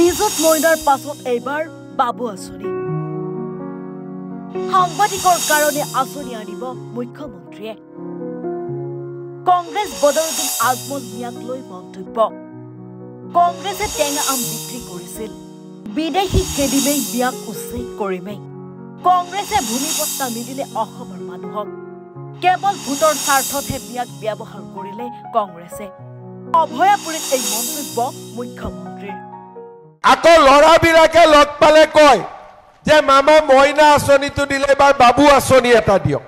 নিযুত মইনাৰ পাছত এইবাৰ বাবু আঁচনি সাংবাদিকৰ কাৰণে আঁচনি আনিব মুখ্যমন্ত্ৰীয়ে কংগ্ৰেছ বদৰুদ্দিন আজমল মিয়াক লৈ মন্তব্য কংগ্ৰেছে টেঙা আম বিক্ৰী কৰিছিল বিদেশী কেদিমেই মিয়াক উচ্ছেদ কৰিমেই কংগ্ৰেছে ভূমিপট্টা নিদিলে অসমৰ মানুহক কেৱল ভোটৰ স্বাৰ্থতহে মিয়াক ব্যৱহাৰ কৰিলে কংগ্ৰেছে অভয়াপুৰীত এই মন্তব্য মুখ্যমন্ত্ৰীৰ আকৌ লৰাবিলাকে লগ পালে কয় যে মামা মইনা আঁচনিটো দিলে এবাৰ বাবু আঁচনি এটা দিয়ক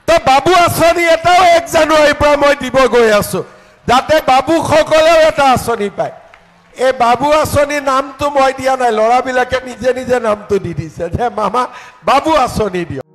তো বাবু আঁচনি এটাও 1 জানুৱাৰীৰ পৰা মই দিব গৈ আছো যাতে বাবুসকলেও এটা আঁচনি পায় এই বাবু আঁচনিৰ নামটো মই দিয়া নাই লৰাবিলাকে নিজে নিজে নামটো দি দিছে যে মামা বাবু আঁচনি দিয়ক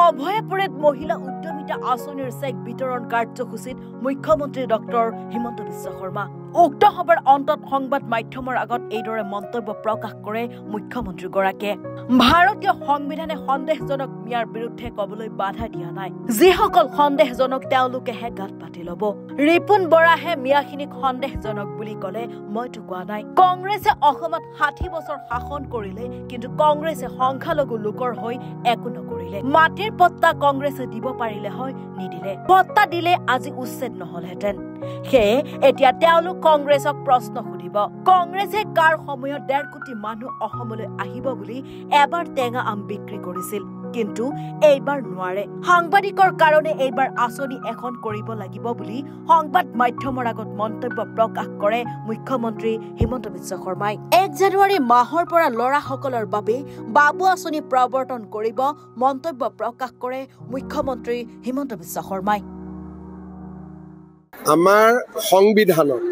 অভয়াপুৰীত মহিলা উদ্যমিতা আঁচনিৰ চেক বিতৰণ কাৰ্যসূচীত মুখ্যমন্ত্ৰী ডক্টৰ হিমন্ত বিশ্ব শৰ্মা উক্ত সভাৰ অন্তত সংবাদ মাধ্যমৰ আগত এইদৰে মন্তব্য প্ৰকাশ কৰে মুখ্যমন্ত্ৰীগৰাকীয়ে ভাৰতীয় সংবিধানে সন্দেহজনক মিয়াৰ বিৰুদ্ধে কবলৈ বাধা দিয়া নাই যিসকল সন্দেহজনক তেওঁলোকেহে গাত পাতি ল'ব ৰিপুন বৰাহে মিয়াখিনিক সন্দেহজনক বুলি ক'লে মইতো কোৱা নাই কংগ্ৰেছে অসমত 60 বছৰ শাসন কৰিলে কিন্তু কংগ্ৰেছে সংখ্যালঘু লোকৰ হৈ একো নকৰিলে মাটিৰ পট্টা কংগ্ৰেছে দিব পাৰিলে হয় নিদিলে পট্টা দিলে আজি উচ্ছেদ নহলহেঁতেন সেয়ে এতিয়া তেওঁলোক কংগ্ৰেছক প্ৰশ্ন সুধিব কংগ্ৰেছে কাৰ সময়ত 1.5 কোটি মানুহ অসমলৈ আহিব বুলি এবাৰ টেঙা আম বিক্ৰী কৰিছিল কিন্তু এইবাৰ নোৱাৰে সাংবাদিকৰ কাৰণে এইবাৰ আঁচনি এখন কৰিব লাগিব বুলি সংবাদ মাধ্যমৰ আগত মন্তব্য প্ৰকাশ কৰে মুখ্যমন্ত্ৰী হিমন্ত বিশ্ব শৰ্মাই 1 জানুৱাৰী মাহৰ পৰা লৰাসকলৰ বাবে বাবু আঁচনি প্ৰৱৰ্তন কৰিব মন্তব্য প্ৰকাশ কৰে মুখ্যমন্ত্ৰী হিমন্ত বিশ্ব শৰ্মাই আমাৰ সংবিধানত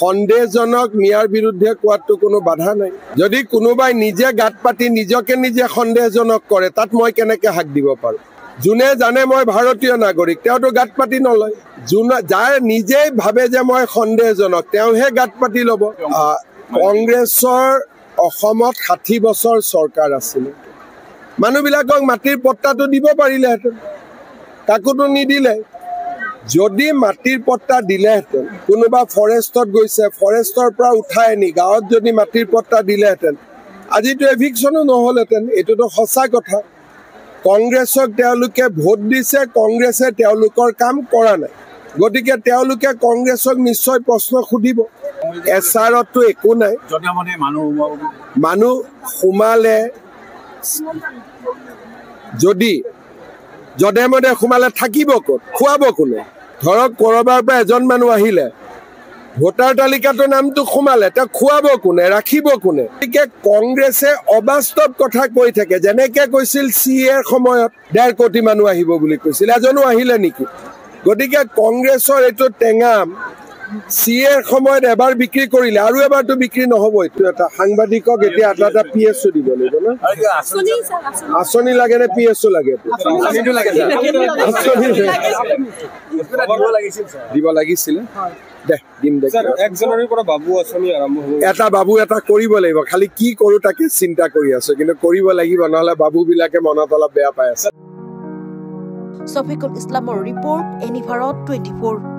সন্দেহজনক মিয়াৰ বিৰুদ্ধে কোৱাটো কোনো বাধা নাই যদি কোনোবাই নিজে গাত পাতি নিজকে নিজে সন্দেহজনক কৰে তাত মই কেনেকৈ হাক দিব পাৰো যোনে জানে মই ভাৰতীয় নাগৰিক তেওঁতো গাত পাতি নলয় যাৰ নিজেই ভাবে যে মই সন্দেহজনক তেওঁহে গাত পাতি ল'ব কংগ্ৰেছৰ অসমত 60 বছৰ চৰকাৰ আছিল মানুহবিলাকক মাটিৰ পট্টাটো দিব পাৰিলেহেঁতেন তাকোতো নিদিলে যদি মাটিৰ পট্টা দিলেহেঁতেন কোনোবা ফৰেষ্টত গৈছে ফৰেষ্টৰ পৰা উঠাই আনি গাঁৱত যদি মাটিৰ পট্টা দিলেহেঁতেন আজিতো এভিকশ্যনো নহ'লহেঁতেন এইটোতো সঁচা কথা কংগ্ৰেছক তেওঁলোকে ভোট দিছে কংগ্ৰেছে তেওঁলোকৰ কাম কৰা নাই গতিকে তেওঁলোকে কংগ্ৰেছক নিশ্চয় প্ৰশ্ন সুধিব এছআৰতো একো নাই মানুহ সোমালে যদি যধে মধে সোমালে থাকিব ক'ত খুৱাব কোনে ধৰক কৰবাৰ পৰা এজন মানুহ আহিলে ভোটাৰ তালিকাটোৰ নামটো সোমালে তেওঁ খুৱাব কোনে ৰাখিব কোনে গতিকে কংগ্ৰেছে অবাস্তৱ কথা কৈ থাকে যেনেকৈ কৈছিল CAৰ সময়ত 1.5 কোটি মানুহ আহিব বুলি কৈছিল এজনো আহিলে নেকি গতিকে কংগ্ৰেছৰ এইটো টেঙাম CAৰ সময়ত এবাৰ বিক্ৰী কৰিলে আৰু এবাৰটো বিক্ৰী নহ'ব এইটো এটা সাংবাদিকক এতিয়া এটা PSO দিব লাগিব না আঁচনি লাগে নে PSO লাগে দিব লাগিছিল দে দিম দে 1 জানুৱাৰীৰ পৰা বাবু আঁচনি আৰম্ভ হ'ব এটা বাবু এটা কৰিব লাগিব খালি কি কৰো তাকে চিন্তা কৰি আছো কিন্তু কৰিব লাগিব নহলে বাবুবিলাকে মনত অলপ বেয়া পাই আছে সফিকুল ইছলামৰ ৰিপৰ্ট এনি ভাৰত 24